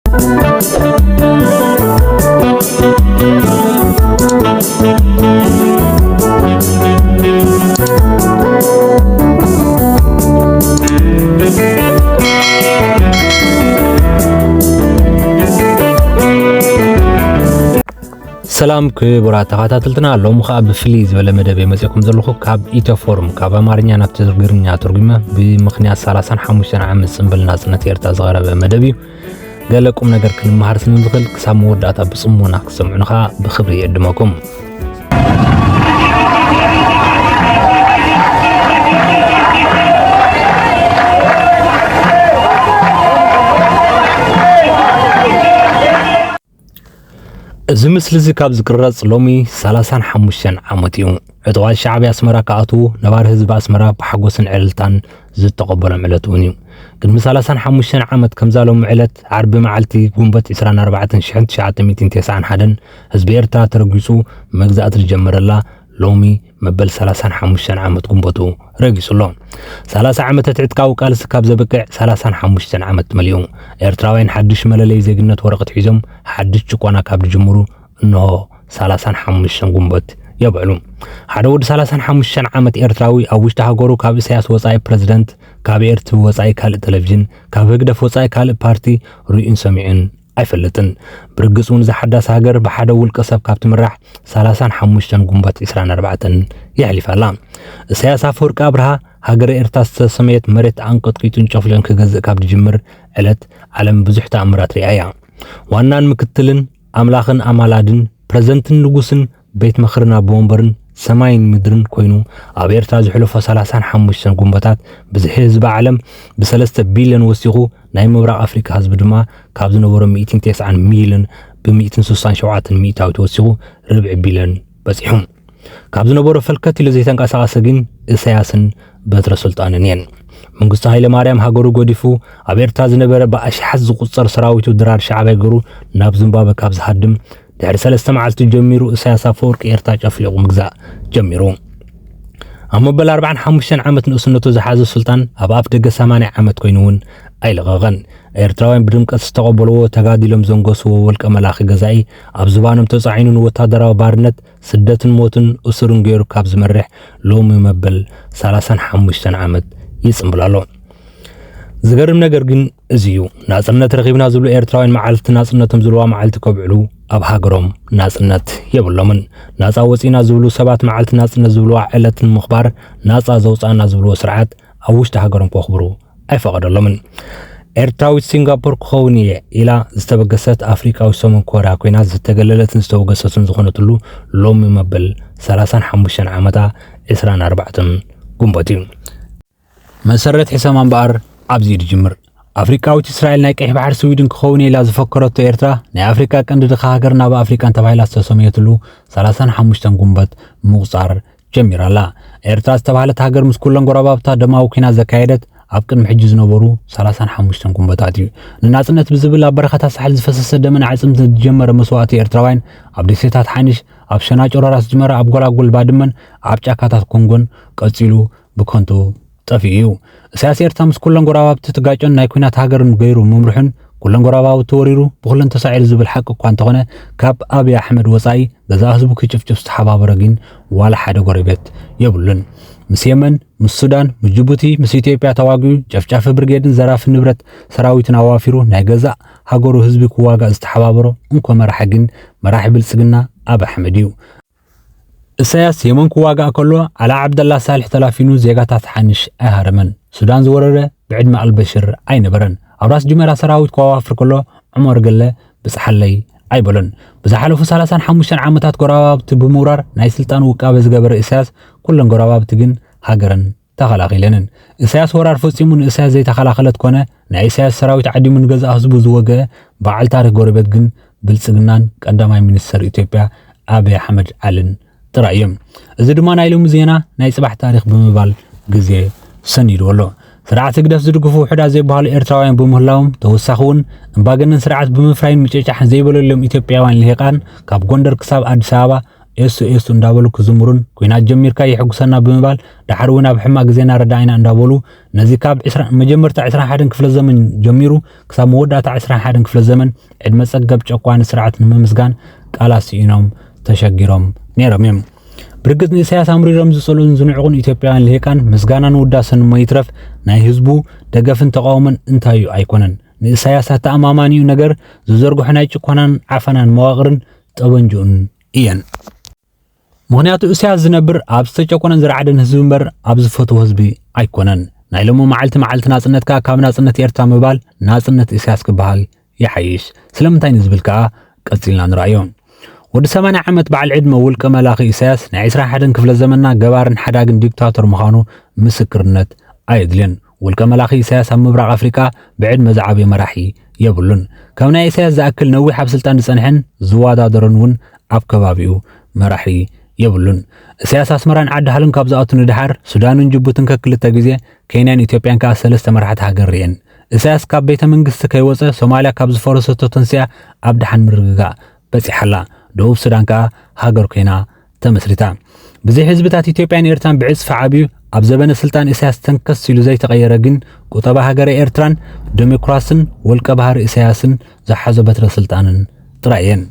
ሰላም ክቡራት ተኸታተልትና ሎም ኻብ ፍሊዝ በለ መደብ መጽኩም ዘለኹ ካብ ኢትዮፎርም ካብ አማርኛ ናብ ትግርኛ ተርጉመ ብምኽንያት 35 ዓመት ጽምብል ናጽነት ኤርትራ ዝቐረበ መደብ እዩ ገለ ቁም ነገር ክንመሃር ስንዝኽል ክሳብ መወዳእታ ብጽሞና ክሰምዑንኻ ብኽብሪ የድመኩም እዚ ምስሊ እዚ ካብ ዝቅረጽ ሎሚ 35 ዓመት እዩ ዕጥዋት ሻዕብያ ኣስመራ ከኣትዉ ነባር ህዝቢ ኣስመራ ብሓጎስን ዕልልታን ዝተቐበሎም ዕለት እውን እዩ ቅድሚ 35 ዓመት ከምዛሎም ዕለት ዓርቢ መዓልቲ ጉንበት 24/1991 ህዝቢ ኤርትራ ተረጊጹ መግዛእቲ ዝጀመረላ ሎሚ መበል 35 ዓመት ጉንበቱ ረጊጹሎ 30 ዓመታት ዕጥቃዊ ቃልሲ ካብ ዘበቅዕ 35 ዓመት መሊኡ ኤርትራውያን ሓድሽ መለለይ ዜግነት ወረቐት ሒዞም ሓድሽ ጭቆና ካብ ዝጅምሩ እንሆ 35 ጉንበት የብዕሉ ሓደ ወዲ 35 ዓመት ኤርትራዊ ኣብ ውሽጢ ሃገሩ ካብ ኢሳያስ ወጻኢ ፕሬዝዳንት ካብ ኤርትራ ወጻኢ ካልእ ቴሌቪዥን ካብ ህግደፍ ወጻኢ ካልእ ፓርቲ ርኡይን ሰሚዑን አይፈለጥን ብርግጹን ዝሓዳስ ሃገር በሓደ ውልቀ ሰብ ካብ ትምራሕ 35 ጉንበት 24 ይሕሊፋላ ኢሳያስ አፈወርቂ አብርሃ ሃገር ኤርትራ ዝተሰመየት መሬት አንቀጥቂጡን ጨፍለን ክገዝእ ካብ ድጅምር ዕለት ዓለም ብዙሕ ተኣምራት ሪኣያ ዋናን ምክትልን አምላኽን አማላድን ፕሬዝዳንትን ንጉስን ቤት መኽርና ቦምበርን ሰማይን ምድርን ኮይኑ ኣብ ኤርትራ ዝሕለፈ 35 ጉንበታት ብዝሕ ህዝቢ ዓለም ብ3 ቢልዮን ወሲኹ ናይ ምብራቅ አፍሪካ ህዝቢ ድማ ካብ ዝነበሩ 190 ሚሊዮን ብ167 ሚእታዊ ተወሲኹ ርብዕ ቢልዮን በፂሑ ካብ ዝነበሩ ፈልከት ኢሉ ዘይተንቀሳቀሰ ግን ኢሳያስን በትረ ስልጣንን የን መንግስቱ ኃይለ ማርያም ሃገሩ ጎዲፉ ኣብ ኤርትራ ዝነበረ በኣሽሓት ዝቁፀር ሰራዊቱ ድራር ሻዕብያ ገሩ ናብ ዚምባብዌ ካብ ዝሃድም ድሕሪ 3 መዓልቲ ጀሚሩ ኢሳያስ አፈወርቂ ኤርትራ ጨፍሊቑ ምግዛእ ጀሚሩ ኣብ መበል 45 ዓመት ንእስነቱ ዝሓዘ ስልጣን ኣብ ኣፍ ደገ 80 ዓመት ኮይኑውን ኣይለቐቐን ኤርትራውያን ብድምቀት ዝተቐበልዎ ተጋዲሎም ዘንገስዎ ወልቀ መላኺ ገዛኢ ኣብ ዝባኖም ተጻዒኑን ወታደራዊ ባርነት ስደትን ሞትን እስሩን ገይሩ ካብ ዝመርሕ ሎሚ መበል 35 ዓመት ይጽምብላሎ ዝገርም ነገር ግን እዚዩ ናጽነት ረኺብና ዝብሉ ኤርትራውያን መዓልቲ ናጽነቶም ዝልዋ መዓልቲ ከብዕሉ ኣብ ሃገሮም ናጽነት የብሎምን ናጻ ወፂና ዝብሉ ሰባት መዓልቲ ናጽነት ዝብልዋ ዕለትን ምኽባር ናጻ ዘውፃና ዝብልዎ ስርዓት ኣብ ውሽጢ ሃገሮም ክኽብሩ ኣይፈቐደሎምን ኤርትራዊት ሲንጋፖር ክኸውን እየ ኢላ ዝተበገሰት ኣፍሪካዊ ሰሜን ኮርያ ኮይና ዝተገለለትን ዝተወገሰትን ዝኾነትሉ ሎሚ መበል 35 ዓመታ 24 ጉንበት እዩ መሰረት ሒሳብ እምበኣር ኣብዚ ይጅምር አፍሪካዊት እስራኤል ናይ ቀይሕ ባሕር ስዊድን ክኸውን ኢላ ዝፈከረቶ ኤርትራ ናይ አፍሪካ ቀንዲ ድኻ ሃገር ናብ አፍሪካን ተባሂላ ዝተሰመየትሉ 35 ጉንበት ምቁፃር ጀሚራላ ኤርትራ ዝተባህለት ሃገር ምስ ኩለን ጎረባብታ ደማዊ ኩናት ዘካየደት ኣብ ቅድሚ ሕጂ ዝነበሩ 35 ጉንበታት እዩ ንናጽነት ብዝብል ኣብ በረኸታ ሳሕል ዝፈሰሰ ደመን ዓጽም ዝጀመረ መስዋዕቲ ኤርትራውያን ኣብ ደሴታት ሓንሽ ኣብ ሸናጭሮ ራስ ጅመራ ኣብ ጎላጉል ባድመን ኣብ ጫካታት ኮንጎን ቀጺሉ ብኮንቱ ጠፊኡ ኢሳያስ ኤርትራ ምስ ኩለን ጎረባብቲ ትጋጨን ናይ ኩናት ሃገርን ገይሩ መምርሑን ኩለን ጎረባብቲ ተወሪሩ ብኩለን ተሳዒሩ ዝብል ሓቂ እኳ እንተኾነ ካብ አብይ አሕመድ ወጻኢ ገዛ ህዝቡ ክጭፍጭፍ ዝተሓባበረ ግን ዋላ ሓደ ጎረቤት የብሉን ምስ የመን ምስ ሱዳን ምስ ጅቡቲ ምስ ኢትዮጵያ ተዋጊኡ ጨፍጫፍ ብርጌድን ዘራፍ ንብረት ሰራዊትን አዋፊሩ ናይ ገዛ ሃገሩ ህዝቢ ክዋጋ ዝተሓባበረ እንኮ መራሒ ግን መራሒ ብልጽግና አብይ አሕመድ እዩ ኢሳያስ የመን ክዋጋ ከሎ አላ ዓብደላ ሳልሕ ተላፊኑ ዜጋታት ሓንሽ ኣይሃረመን ሱዳን ዝወረረ ብዕድመ አልበሽር ኣይነበረን ኣብ ራስ ጅመራ ሰራዊት ክዋፍር ከሎ ዑመር ገለ ብጽሐለይ ኣይበለን ብዝሓለፉ 35 ዓመታት ጎረባብቲ ብምውራር ናይ ስልጣን ውቃበ ዝገበረ ኢሳያስ ኩለን ጎረባብቲ ግን ሃገረን ተኸላኺለንን ኢሳያስ ወራር ፈጺሙ ንኢሳያስ ዘይተኸላኸለት ኮነ ናይ ኢሳያስ ሰራዊት ዓዲሙ ንገዛ ህዝቡ ዝወገ በዓል ታሪክ ጎረቤት ግን ብልጽግናን ቀዳማይ ሚኒስተር ኢትዮጵያ አብይ አሕመድ ዓልን ጥራዮም እዚ ድማ ናይ ሎሚ ዜና ናይ ጽባሕ ታሪክ ብምባል ግዜ ሰኒድወሎ ስርዓት ግደፍ ዝድግፉ ውሕዳት ዘይባሃሉ ኤርትራውያን ብምህላዎም ተወሳኺውን እምባገነን ስርዓት ብምፍራይን ምጭጫሕን ዘይበለሎም ኢትዮጵያውያን ልሂቃን ካብ ጎንደር ክሳብ ኣዲስ አበባ ኤስ እንዳበሉ ክዝምሩን ኩናት ጀሚርካ ይሕጉሰና ብምባል ዳሕር ኣብ ሕማቅ ግዜና ረዳይና እንዳበሉ ነዚ ካብ መጀመርታ 21 ክፍለ ዘመን ጀሚሩ ክሳብ መወዳእታ 21 ክፍለ ዘመን ዕድመ ጸገብ ጨቋን ስርዓት ንምምስጋን ቃላት ሲኢኖም ተሸጊሮም ነይሮም እዮም። ብርግጽ ንኢሳያስ ኣምሪሮም ዝጸልኡን ዝንዕቑን ኢትዮጵያውያን ልሂቃን ምስጋናን ውዳሰን መይትረፍ ናይ ህዝቡ ደገፍን ተቃውሞን እንታይ ኣይኮነን። ንኢሳያስ ተኣማማኒኡ ነገር ዝዘርግሑ ናይ ጭቆናን ዓፈናን መዋቕርን ጠበንጅኡን እየን። ምክንያቱ ኢሳያስ ዝነብር ኣብ ዝተጨቆነን ዝረዓደን ህዝቢ እምበር ኣብ ዝፈትዎ ህዝቢ ኣይኮነን። ናይ ሎሚ መዓልቲ ናጽነትካ ካብ ናጽነት ኤርትራ ምባል ናጽነት ኢሳያስ ክበሃል ይሓይሽ። ስለምንታይ ንዝብል ከዓ ቀፂልና ንራእዮ። ወዲ 80 ዓመት በዓል ዕድመ ውልቀ መላኺ ኢሳያስ ናይ 21 ክፍለ ዘመንና ገባርን ሓዳግን ዲክታቶር ምዃኑ ምስክርነት ኣየድልዮን። ውልቀ መላኺ ኢሳያስ ኣብ ምብራቕ ኣፍሪካ ብዕድመ ዝዓበየ መራሒ የብሉን። ከም ናይ ኢሳያስ ዝኣክል ነዊሕ ኣብ ስልጣን ዝጸንሐን ዝወዳደረን እውን ኣብ ከባቢኡ መራሒ የብሉን። ኢሳያስ ኣስመራን ዓዲ ሃልን ካብ ዝኣቱ ንድሓር ሱዳንን ጅቡትን ከክልተ ግዜ ኬንያን ኢትዮጵያን ከዓ 3 መራሕቲ ሃገር ርየን። ኢሳያስ ካብ ቤተ መንግስቲ ከይወፀ ሶማልያ ካብ ዝፈረሰቶ ተንስያ ኣብ ድሓን ምርግጋእ በፂሓላ። ደቡብ ሱዳን ከዓ ሃገር ኮይና ተመስሪታ። ብዙሕ ህዝብታት ኢትዮጵያን ኤርትራን ብዕፅፊ ዓብዩ ኣብ ዘበነ ስልጣን ኢሳያስ ተንከስ ኢሉ ዘይተቀየረ ግን ቁጠባ ሃገረ ኤርትራን ዲሞክራስን ወልቀ ባህሪ ኢሳያስን ዝሓዞ በትረ ስልጣንን ጥራየን።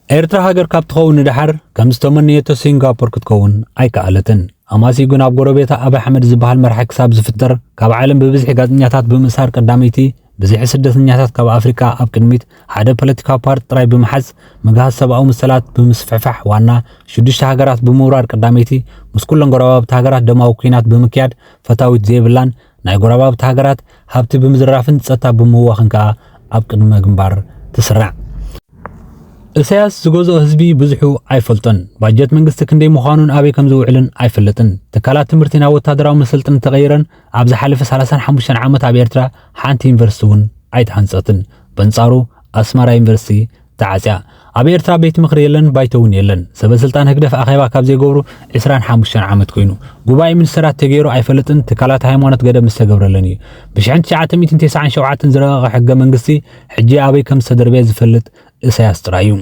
ኤርትራ ሃገር ካብ ትኸውን ንድሓር ከም ዝተመነየቶ ሲንጋፖር ክትከውን ኣይከኣለትን። ኣማሲጉን ኣብ ጎረቤታ ኣብ ኣሕመድ ዝበሃል መራሒ ክሳብ ዝፍጠር ካብ ዓለም ብብዝሒ ጋዜጠኛታት ብምእሳር ቀዳመይቲ ብዙሕ ስደተኛታት ካብ ኣፍሪካ ኣብ ቅድሚት ሓደ ፖለቲካዊ ፓርቲ ጥራይ ብምሓዝ ምግሃዝ ሰብኣዊ መሰላት ብምስፍሕፋሕ ዋና 6 ሃገራት ብምውራር ቀዳመይቲ ምስ ኩለን ጎረባብቲ ሃገራት ደማዊ ኩናት ብምክያድ ፈታዊት ዘይብላን ናይ ጎረባብቲ ሃገራት ሃብቲ ብምዝራፍን ጸጥታ ብምዋኽን ከዓ ኣብ ቅድመ ግንባር ትስራዕ። ኢሳያስ ዝገዝኦ ህዝቢ ብዙሑ ኣይፈልጦን። ባጀት መንግስቲ ክንደይ ምዃኑን ኣበይ ከም ዝውዕልን ኣይፍለጥን። ትካላት ትምህርቲ ናብ ወታደራዊ መሰልጥን ተቐይረን ኣብ ዝሓለፈ 35 ዓመት ኣብ ኤርትራ ሓንቲ ዩኒቨርሲቲ እውን ኣይተሃንጸትን። በንጻሩ ኣስመራ ዩኒቨርሲቲ ተዓጽያ። ኣብ ኤርትራ ቤት ምኽሪ የለን፣ ባይቶ እውን የለን። ሰበስልጣን ህግደፍ ኣኼባ ካብ ዘይገብሩ 25 ዓመት ኮይኑ ጉባኤ ሚኒስትራት ተገይሩ ኣይፈለጥን። ትካላት ሃይማኖት ገደብ ምስ ተገብረለን እዩ። ብ1997 ዝረቐቐ ሕገ መንግስቲ ሕጂ ኣበይ ከም ዝተደርበየ ዝፈልጥ ኢሳያስ ጥራይ እዩ።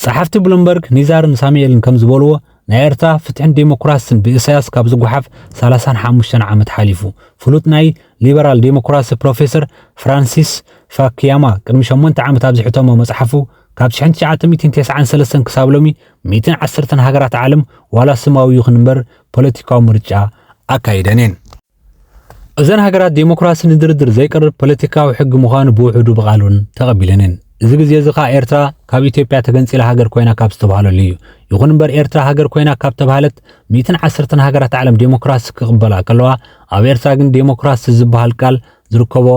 ጸሓፍቲ ብሉምበርግ ኒዛርን ሳሙኤልን ከም ዝበልዎ ናይ ኤርትራ ፍትሕን ዲሞክራሲን ብኢሳያስ ካብ ዝጓሓፍ 35 ዓመት ሓሊፉ። ፍሉጥ ናይ ሊበራል ዲሞክራሲ ፕሮፌሰር ፍራንሲስ ፋኪያማ ቅድሚ 8 ዓመት ኣብ ዝሕተሞ መጽሓፉ ካብ 1993 ክሳብ ሎሚ 110 ሃገራት ዓለም ዋላ ስማዊ ይኹን እምበር ፖለቲካዊ ምርጫ ኣካይደንን። እዘን ሃገራት ዲሞክራሲ ንድርድር ዘይቀርብ ፖለቲካዊ ሕጊ ምዃኑ ብውሕዱ ብቓሉን ተቐቢለንን። እዚ ግዜ እዚ ከዓ ኤርትራ ካብ ኢትዮጵያ ተገንፂላ ሃገር ኮይና ካብ ዝተባሃለሉ እዩ። ይኹን እምበር ኤርትራ ሃገር ኮይና ካብ ተባሃለት 110 ሃገራት ዓለም ዲሞክራሲ ክቕበላ ከለዋ ኣብ ኤርትራ ግን ዲሞክራሲ ዝበሃል ቃል ዝርከቦ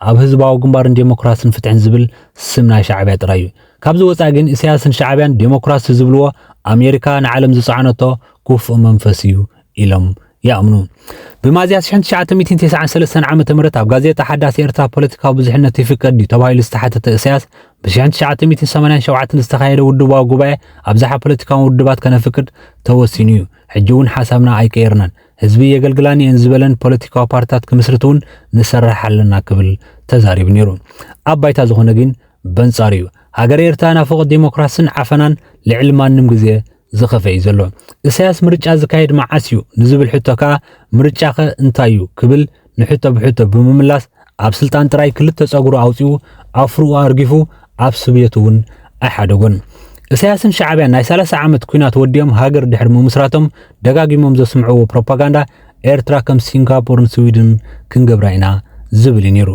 ኣብ ህዝባዊ ግንባርን ዲሞክራስን ፍትሕን ዝብል ስም ናይ ሻዕብያ ጥራይ እዩ። ካብዚ ወፃኢ ግን ኢሳያስን ሻዕብያን ዲሞክራሲ ዝብልዎ ኣሜሪካ ንዓለም ዝፀዓነቶ ክፉእ መንፈስ እዩ ኢሎም ይኣምኑ። ብሚያዝያ 1993 ዓመተ ምህረት ኣብ ጋዜጣ ሓዳስ ኤርትራ ፖለቲካዊ ብዙሕነት ይፍቀድ ተባሂሉ ዝተሓተተ ኢሳያስ ብ1987 ዝተኻየደ ውድባዊ ጉባኤ ኣብዛሓ ፖለቲካዊ ውድባት ከነፍቅድ ተወሲኑ እዩ። ሕጂ እውን ሓሳብና ኣይቀየርናን፣ ህዝቢ የገልግላኒ እየን ዝበለን ፖለቲካዊ ፓርቲታት ክምስርቱ እውን ንሰርሕ ኣለና ክብል ተዛሪቡ ነይሩ። ኣብ ባይታ ዝኾነ ግን በንጻር እዩ። ሃገር ኤርትራ ናፍቆት ዲሞክራስን ዓፈናን ልዕሊ ማንም ግዜ ዝኸፈ እዩ ዘሎ። ኢሳያስ ምርጫ ዝካየድ መዓስ እዩ ንዝብል ሕቶ ከዓ ምርጫኸ እንታይ እዩ ክብል ንሕቶ ብሕቶ ብምምላስ ኣብ ስልጣን ጥራይ ክልተ ጸጉሩ ኣውፂኡ ኣፍርኡ ኣርጊፉ ኣብ ስብየቱ እውን ኣይሓደጎን። ኢሳያስን ሻዕብያን ናይ 30 ዓመት ኩናት ወዲኦም ሃገር ድሕሪ ምምስራቶም ደጋጊሞም ዘስምዕዎ ፕሮፓጋንዳ ኤርትራ ከም ሲንጋፖርን ስዊድን ክንገብራ ኢና ዝብል ነይሩ።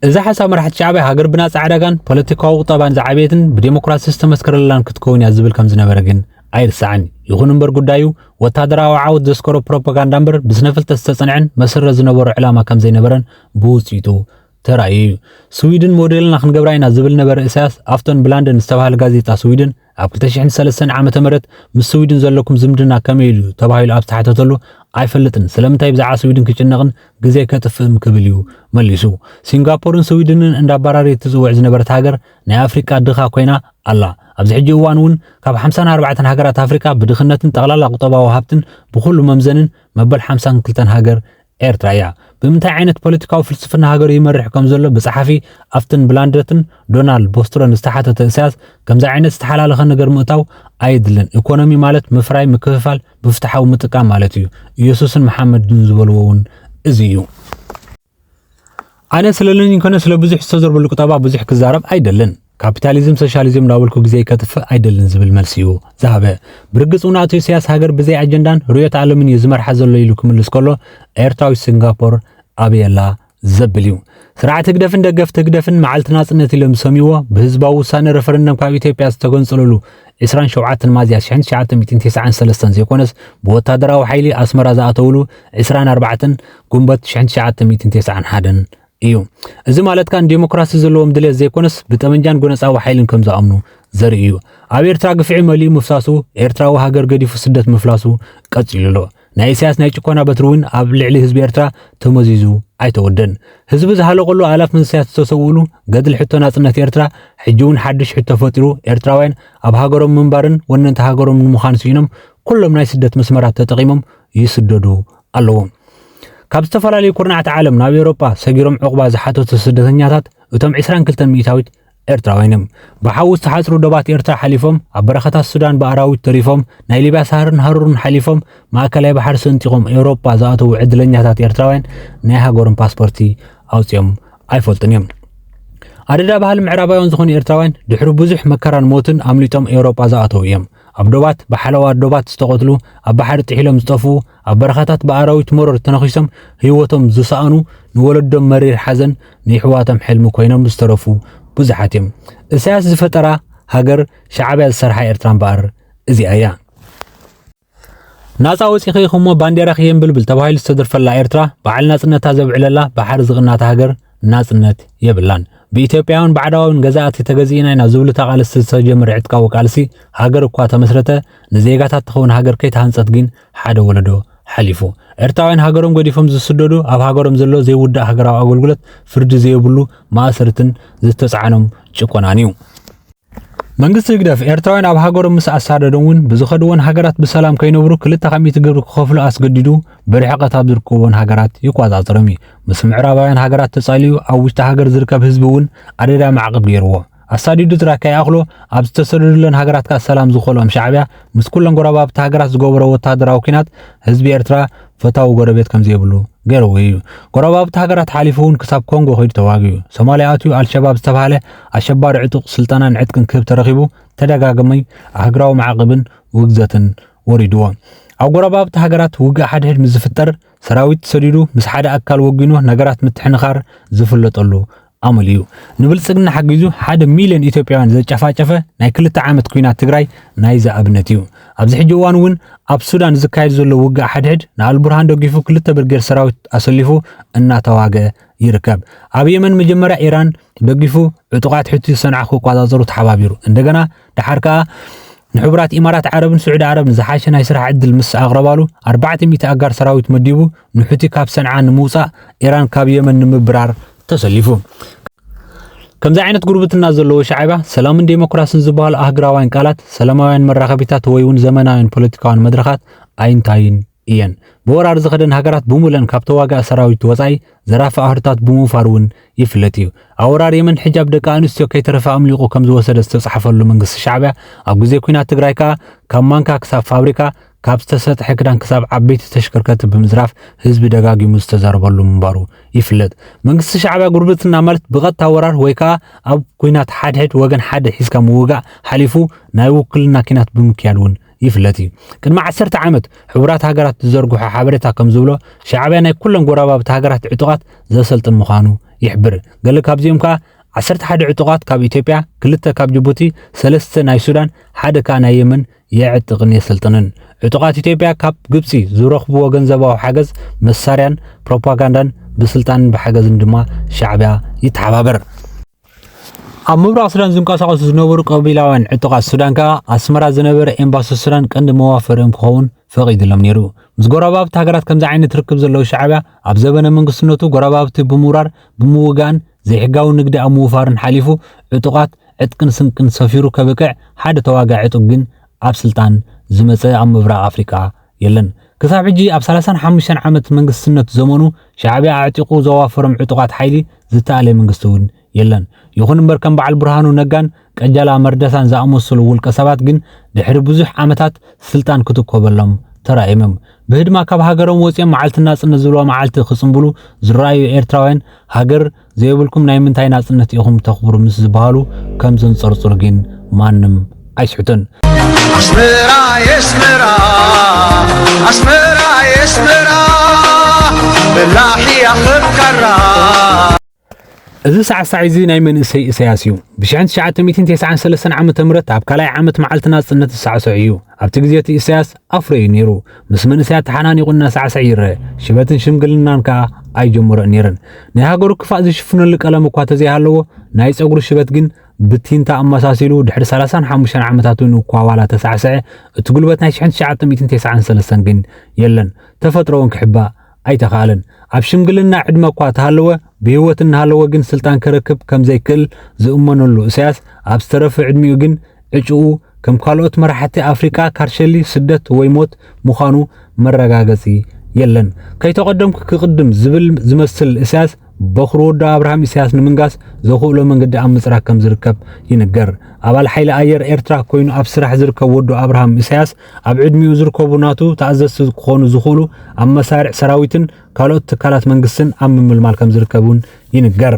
እዛ ሓሳብ መራሕቲ ሻዕብያ ሃገር ብናጻ ዕዳጋን ፖለቲካዊ ቁጠባን ዝዓበየትን ብዲሞክራሲ ዝተመስከረላን ክትከውን እያ ዝብል ከም ዝነበረ ግን ኣይርሳዕን። ይኹን እምበር ጉዳዩ ወታደራዊ ዓወት ዘስከሮ ፕሮፓጋንዳ እምበር ብስነፍልጠት ዝተጸንዐን መሰረት ዝነበሮ ዕላማ ከም ዘይነበረን ብውጽኢቱ ተራእዩ። ስዊድን ሞዴልና ክንገብራ ኢና ዝብል ነበረ ኢሳያስ ኣፍቶን ብላንደን ዝተባሃለ ጋዜጣ ስዊድን ኣብ 2003 ዓመተ ምህረት ምስ ስዊድን ዘለኩም ዝምድና ከመይ እዩ ተባሂሉ ኣብ ዝተሓተተሉ ኣይፈልጥን፣ ስለምንታይ ብዛዕባ ስዊድን ክጭነቕን ግዜ ከጥፍእም ክብል እዩ መሊሱ። ሲንጋፖርን ስዊድንን እንዳባራሪ ትጽውዕ ዝነበረት ሃገር ናይ ኣፍሪካ ድኻ ኮይና ኣላ። ኣብዚ ሕጂ እዋን እውን ካብ 54 ሃገራት ኣፍሪካ ብድኽነትን ጠቕላላ ቁጠባዊ ሃብትን ብኩሉ መምዘንን መበል 52 ሃገር ኤርትራ እያ። ብምንታይ ዓይነት ፖለቲካዊ ፍልስፍና ሃገር ይመርሕ ከም ዘሎ ብጸሓፊ ኣፍትን ብላንደትን ዶናልድ ቦስትሮን ዝተሓተተ እሳያስ ከምዚ ዓይነት ዝተሓላለኸ ነገር ምእታው ኣይድልን ኢኮኖሚ ማለት ምፍራይ ምክፍፋል ብፍትሓዊ ምጥቃም ማለት እዩ ኢየሱስን መሐመድን ዝበልዎ እውን እዚ እዩ ኣነ ስለለኝ ኮነ ስለ ብዙሕ ዝተዘርበሉ ቁጠባ ብዙሕ ክዛረብ ኣይደልን ካፒታሊዝም ሶሻሊዝም ዳብልኩ ግዜ ከጥፍእ ኣይደልን ዝብል መልሲ እዩ ዝሃበ ብርግጽ እውነቱ ሲያስ ሃገር ብዘይ ኣጀንዳን ርዕዮት ዓለምን ዝመርሓ ዘሎ ኢሉ ክምልስ ከሎ ኤርትራዊ ሲንጋፖር ኣብየላ ዘብል እዩ ስርዓት ህግደፍን ደገፍ ትግደፍን መዓልቲ ናጽነት ኢሎም ሰሚዎ ብህዝባዊ ውሳነ ረፈረንደም ካብ ኢትዮጵያ ዝተገንጸለሉ 27 ሚያዝያ 1993 ዘይኮነስ ብወታደራዊ ሓይሊ ኣስመራ ዝኣተውሉ 24 ጉንበት 1991 እዩ እዚ ማለት ካን ዲሞክራሲ ዘለዎም ድሌት ዘይኮነስ ብጠመንጃን ጎነጻዊ ሓይልን ከም ዝኣምኑ ዘርኢ እዩ ኣብ ኤርትራ ግፍዒ መሊኡ ምፍሳሱ ኤርትራዊ ሃገር ገዲፉ ስደት ምፍላሱ ቀጽሉ ናይ ኢሳያስ ናይ ጭቆና በትሩን ኣብ ልዕሊ ህዝቢ ኤርትራ ተመዚዙ ኣይተወደን ህዝቢ ዝሃለቆሉ ኣላፍ መንስያት ዝተሰውሉ ገድል ሕቶ ናጽነት ኤርትራ ሕጂውን ሓድሽ ሕቶ ፈጢሩ ኤርትራውያን ኣብ ሃገሮም ምንባርን ወነንተ ሃገሮም ንምዃን ሲኖም ኩሎም ናይ ስደት መስመራት ተጠቂሞም ይስደዱ ኣለዎም ካብ ዝተፈላለዩ ኩርናዓት ዓለም ናብ ኤውሮጳ ሰጊሮም ዕቁባ ዝሓተቱ ስደተኛታት እቶም 22 ሚእታዊት ኤርትራውያንም ብሓውስ ተሓጽሩ ደባት ኤርትራ ሓሊፎም ኣብ በረኸታት ሱዳን በኣራዊት ተሪፎም ናይ ሊብያ ሳህርን ሃሩርን ሓሊፎም ማእከላይ ባሕሪ ሰንጢቆም ኤውሮጳ ዝኣተው ዕድለኛታት ኤርትራውያን ናይ ሃገሮም ፓስፖርቲ ኣውፅኦም ኣይፈልጡን እዮም ኣደዳ ባህል ምዕራባውያን ዝኾኑ ኤርትራውያን ድሕሪ ብዙሕ መከራን ሞትን ኣምሊጦም ኤውሮጳ ዝኣተው እዮም ኣብ ዶባት በሓለዋ ዶባት ዝተቆትሉ ኣብ ባሕሪ ጥሒሎም ዝጠፉ ኣብ በረኸታት በኣራዊት መሮር ተነኺሶም ህይወቶም ዝሰኣኑ ንወለዶም መሪር ሓዘን ንሕዋቶም ሕልሚ ኮይኖም ዝተረፉ ብዙሓት እዮም ኢሳያስ ዝፈጠራ ሃገር ሻዕብያ ዝሰርሓ ኤርትራ እምበር እዚኣ እያ ናጻ ወፂኺ ኢኹሞ ባንዴራ ኺየንብልብል ተባሂሉ ዝተደርፈላ ኤርትራ በዓል ናጽነታ ዘብዕለላ ባሕሪ ዝቕናታ ሃገር ናጽነት የብላን በኢትዮጵያውን ባዕዳውን ገዛእቲ ተገዚእና ኢና ዝብሉ ተቃልስ ዝተጀመረ ዕጥቃዊ ቃልሲ ሃገር እኳ ተመስረተ ንዜጋታት ተኸውን ሃገር ከይተሃንጸት ግን ሓደ ወለዶ ሓሊፉ ኤርትራውያን ሃገሮም ገዲፎም ዝስደዱ ኣብ ሃገሮም ዘሎ ዘይውዳእ ሃገራዊ ኣገልግሎት ፍርዲ ዘይብሉ ማእሰርትን ዝተጻዕኖም ጭቆናን እዩ መንግስቲ ይግደፍ ኤርትራውያን ኣብ ሃገሮም ምስ ኣሳደዶምን ብዝኸድዎን ሃገራት ብሰላም ከይነብሩ 200 ግብሪ ክኸፍሉ ኣስገዲዱ በርሕቐት ኣብ ዝርከቦን ሃገራት ይቆጻጸሮም ምስ ምዕራባውያን ሃገራት ተጻልዩ ኣብ ውሽጢ ሃገር ዝርከብ ህዝቢ እውን ኣደዳ ማዕቀብ ገይርዎ ኣሳዲዱ ትራካይ ኣኽሎ ኣብ ዝተሰደዱለን ሃገራት ካ ሰላም ዝኸሎም ሻዕብያ ምስ ኩለን ጎረባብቲ ሃገራት ዝገበሮ ወታደራዊ ኩናት ህዝቢ ኤርትራ ፈታዊ ጎረቤት ከም ዘይብሉ ገይርዎ እዩ ጎረባብቲ ሃገራት ሓሊፉውን ክሳብ ኮንጎ ኸይዱ ተዋግዩ ሶማልያ ኣትዩ አልሸባብ ዝተባሃለ ኣሸባሪ ዕጡቕ ስልጣናን ዕጥቅን ክህብ ተረኺቡ ተደጋገመ ሃገራዊ ማዕቀብን ውግዘትን ወሪድዎ ኣብ ጎረባብቲ ሃገራት ውግእ ሓድሕድ ምስ ዝፍጠር ሰራዊት ሰዲዱ ምስ ሓደ ኣካል ወጊኑ ነገራት ምትሕንኻር ዝፍለጠሉ ኣመልዩ ንብልጽግና ሓጊዙ 1 ሚልዮን ኢትዮጵያውያን ዘጫፋጨፈ ናይ 2 ዓመት ኩናት ትግራይ ናይ ዝኣብነት እዩ ኣብዚ ሕጂ እዋን እውን ኣብ ሱዳን ዝካየድ ዘሎ ውግእ ሓድሕድ ንኣልቡርሃን ደጊፉ 2 ብርጌር ሰራዊት ኣሰሊፉ እናተዋገ ይርከብ ኣብ የመን መጀመርያ ኢራን ደጊፉ ዕጡቃት ሕቲ ሰንዓ ክቋጻጸሩ ተሓባቢሩ እንደገና ድሓር ከዓ ንሕቡራት ኢማራት ዓረብን ስዑድ ዓረብን ዝሓሸ ናይ ስራሕ ዕድል ምስ ኣቕረባሉ 400 ኣጋር ሰራዊት መዲቡ ንሕቲ ካብ ሰንዓ ንምውፃእ ኢራን ካብ የመን ንምብራር ተሰሊፉ ከምዚ ዓይነት ጉርብትና ዘለዎ ሻዕብያ ሰላምን ዲሞክራሲን ዝበሃሉ ኣህግራዋይን ቃላት ሰላማውያን መራኸቢታት ወይ እውን ዘመናውያን ፖለቲካውን መድረኻት ኣይንታይን እየን በወራር ዝኸደን ሃገራት ብሙለን ካብ ተዋጋእ ሰራዊት ወጻኢ ዘራፊ ኣህርታት ብምውፋር እውን ይፍለጥ እዩ ኣወራር የመን ሕጃብ ደቂ ኣንስትዮ ከይተረፈ ኣምሊቑ ከም ዝወሰደ ዝተጻሕፈሉ መንግስቲ ሻዕብያ ኣብ ግዜ ኩናት ትግራይ ከዓ ካብ ማንካ ክሳብ ፋብሪካ ካብ ዝተሰጥሐ ክዳን ክሳብ ዓበይቲ ተሽከርከርቲ ብምዝራፍ ህዝቢ ደጋጊሙ ዝተዛረበሉ ምንባሩ ይፍለጥ መንግስቲ ሻዕብያ ጉርብትና ማለት ብቐጥታ ወራር ወይ ከዓ ኣብ ኩናት ሓድሕድ ወገን ሓደ ሒዝካ ምውጋእ ሓሊፉ ናይ ውክልና ኩናት ብምክያድ እውን ይፍለጥ እዩ ቅድሚ 10 ዓመት ሕቡራት ሃገራት ዝዘርግሑ ሓበሬታ ከም ዝብሎ ሻዕብያ ናይ ኩለን ጎረባብቲ ሃገራት ዕጡቃት ዘሰልጥን ምዃኑ ይሕብር ገለ ካብዚኦም ከዓ 11 ዕጡቃት ካብ ኢትዮጵያ 2 ካብ ጅቡቲ 3 ናይ ሱዳን 1 ከዓ ናይ የመን የዕጥቅን የሰልጥንን ዕጡቃት ኢትዮጵያ ካብ ግብጺ ዝረኽብዎ ገንዘባዊ ሓገዝ መሳርያን ፕሮፓጋንዳን ብስልጣንን ብሓገዝን ድማ ሻዕብያ ይተሓባበር ኣብ ምብራቕ ሱዳን ዝንቀሳቐሱ ዝነበሩ ቀቢላውያን ዕጡቃት ሱዳን ከዓ ኣስመራ ዝነበረ ኤምባሲ ሱዳን ቀንዲ መዋፈሪኦም ክኸውን ፈቒድሎም ነይሩ ምስ ጎረባብቲ ሃገራት ከምዚ ዓይነት ርክብ ዘለዎ ሻዕብያ ኣብ ዘበነ መንግስትነቱ ጎረባብቲ ብምውራር ብምውጋን ዘይሕጋዊ ንግዲ ኣብ ምውፋርን ሓሊፉ ዕጡቃት ዕጥቅን ስንቅን ሰፊሩ ከበቅዕ ሓደ ተዋጋዒ ዕጡቅ ግን ኣብ ስልጣን ዝመፀ ኣብ ምብራቕ ኣፍሪካ የለን ክሳብ ሕጂ ኣብ 35 ዓመት መንግስትነት ዘመኑ ሻዕብያ ኣዕጢቁ ዘዋፈሮም ዕጡቃት ሓይሊ ዝተኣለ መንግስቲ እውን የለን። ይኹን እምበር ከም በዓል ብርሃኑ ነጋን ቀጀላ መርደሳን ዝኣመሰሉ ውልቀ ሰባት ግን ድሕሪ ብዙሕ ዓመታት ስልጣን ክትኮበሎም ተራእዮሞም። ብህድማ ካብ ሃገሮም ወፂኦም መዓልቲ ናጽነት ዝብልዋ መዓልቲ ክጽምብሉ ዝረኣዩ ኤርትራውያን ሃገር ዘይብልኩም ናይ ምንታይ ናጽነት ኢኹም ተኽብሩ ምስ ዝበሃሉ ከም ዘንጸርጽሩ ግን ማንም ኣይስሕቱን። አስመራ የስመራ አስመራ የስመራ በላሒ ኣኽብካራ እዚ ሳዕሳዕ እዚ ናይ መንእሰይ ኢሳያስ እዩ። ብ1993 ዓመተ ምህረት ኣብ ካልኣይ ዓመት መዓልቲ ናጽነት ዝሳዕስዕ እዩ። ኣብቲ ግዜ እቲ ኢሳያስ ኣፍሮ እዩ ነይሩ። ምስ መንእሰያት ተሓናኒቑ እናሳዕስዕ ይርአ። ሽበትን ሽምግልናን ከዓ ኣይጀመረን ነይረን። ናይ ሃገሩ ክፋእ ዝሽፍነሉ ቀለም እኳ ተዘይሃለዎ ናይ ፀጉሪ ሽበት ግን ብቲንታ ኣመሳሲሉ ድሕሪ 35 ዓመታት እኳ ዋላ ተሳዕስዐ እቲ ጉልበት ናይ 1993 ግን የለን። ተፈጥሮውን ክሕባእ ኣይተኻለን። ኣብ ሽምግልና ዕድመ እኳ ተሃለወ ብህይወት እናሃለወ ግን ስልጣን ክረክብ ከም ዘይክእል ዝእመነሉ ኢሳያስ ኣብ ዝተረፈ ዕድሚኡ ግን ዕጩኡ ከም ካልኦት መራሕቲ ኣፍሪካ ካርሸሊ ስደት ወይ ሞት ምዃኑ መረጋገፂ የለን። ከይተቀደምኩ ክቅድም ዝብል ዝመስል ኢሳያስ በኽሩ ወዶ አብርሃም ኢሳያስ ንምንጋስ ዘኽእሎ መንገዲ ኣብ ምጽራቅ ከም ዝርከብ ይንገር። ኣባል ሓይሊ ኣየር ኤርትራ ኮይኑ ኣብ ስራሕ ዝርከብ ወዶ አብርሃም ኢሳያስ ኣብ ዕድሚኡ ዝርከቡ ናቱ ተኣዘዝቲ ክኾኑ ዝኽእሉ ኣብ መሳርዕ ሰራዊትን ካልኦት ትካላት መንግስትን ኣብ ምምልማል ከም ዝርከቡን ይንገር።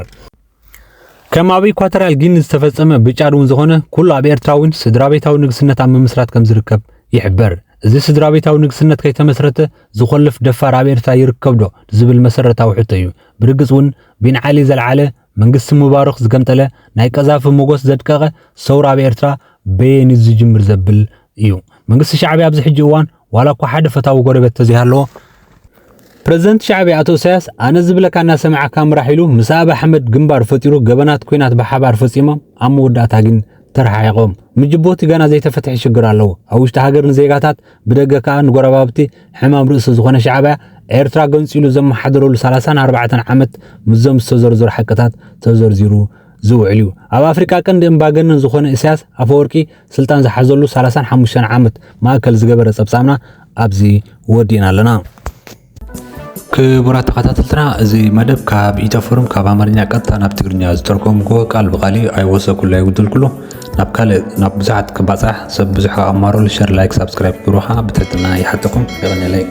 ከም ኣብ ኢኳቶሪያል ጊኒ ዝተፈጸመ ብጫድ እውን ዝኾነ ኩሉ ኣብ ኤርትራውን ስድራቤታዊ ንግስነት ኣብ ምምስራት ከም ዝርከብ ይሕበር። እዚ ስድራቤታዊ ንግስነት ከይተመስረተ ዝኸልፍ ደፋር ኣብ ኤርትራ ይርከብ ዶ ዝብል መሰረታዊ ሕቶ እዩ። ብርግጽ እውን ቢንዓሊ ዘለዓለ መንግስቲ ሙባረኽ ዝገምጠለ ናይ ቀዛፊ ሞጎስ ዘድቀቐ ሰውራ ኣብ ኤርትራ በየኒ ዝጅምር ዘብል እዩ። መንግስቲ ሻዕብያ ኣብዚ ሕጂ እዋን ዋላ እኳ ሓደ ፈታዊ ጎረቤት ተዘይሃለዎ ፕሬዝደንት ሻዕብያ ኣቶ ኢሳያስ ኣነ ዝብለካ እናሰምዓካ ምራሕ ኢሉ ምስ ኣብ ኣሕመድ ግንባር ፈጢሩ ገበናት ኩናት ብሓባር ፈጺሞም ኣብ መወዳእታ ግን ተረሓይቆም ምጅቦቲ ገና ዘይተፈትሐ ሽግር ኣለዎ። ኣብ ውሽጢ ሃገር ንዜጋታት ብደገ ከዓ ንጎረባብቲ ሕማም ርእሲ ዝኾነ ሻዕብያ ኤርትራ ገንፂሉ ዘመሓደረሉ 34 ዓመት ምዞም ዝተዘርዘሩ ሓቅታት ተዘርዚሩ ዝውዕል እዩ። ኣብ ኣፍሪካ ቀንዲ እምባገነን ዝኾነ ኢሳያስ ኣፈወርቂ ስልጣን ዝሓዘሉ 35 ዓመት ማእከል ዝገበረ ጸብጻምና ኣብዚ ወዲና ኣለና። ክቡራት ተኸታተልትና እዚ መደብ ካብ ኢትዮፎርም ካብ ኣማርኛ ቀጥታ ናብ ትግርኛ ዝተርጎምጎ ቃል ብቃሊ ኣይወሰኩሉ ኣይጉድልኩሉ ናብ ብዙሓት ክባፃሕ ሰብ ብዙሕ ኣማሮሉ ሸር ላይክ ሳብስክራይብ ግሩኻ ብትሕትና ይሓተኩም ይቕኒለይ።